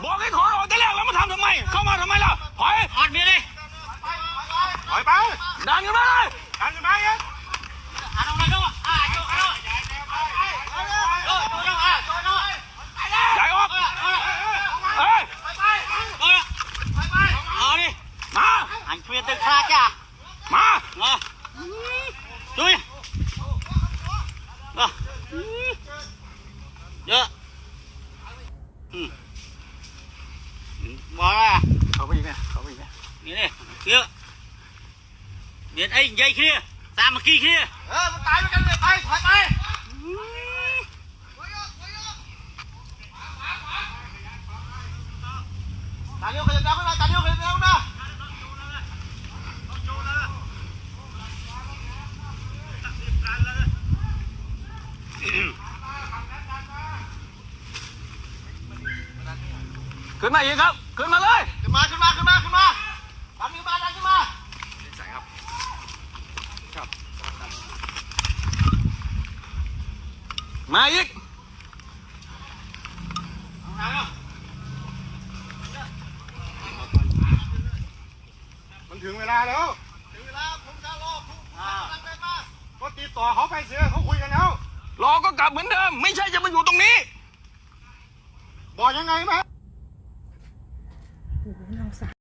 บอกให้ถอนออกแต่แรกแล้วมาทำทำไมเข้ามาทำไมล่ะถอยถอนเมียดิถอยไปดันกันมาเลยดันกันมาเนี่ยโจใหญ่ออกเฮ้ยเอาดิมาอันเพียตึกพลาจ้ะมาจุ้ยเยอะบอกว่าเขาไปอีกเนี่ยเขาไปอีกเนี่ยนี่เนี่ยเยอะเดี๋ยวไอ้ใหญ่ขี้ตามมาขี้ขี้มันตายไปกันเลยไปถอยไปตาเลี้ยวขยับแล้วนะตาเลี้ยวขยับแล้วนะขึ้นมาอีกครับขึ้นมาเลยขึ้นมาดันขึ้นมาใส่ครับมาอีกมันถึงเวลาแล้วผมจะรอก็ติดต่อเขาไปเสียเขาคุยกันแล้วรอก็กลับเหมือนเดิมไม่ใช่จะมาอยู่ตรงนี้บอกยังไงไหม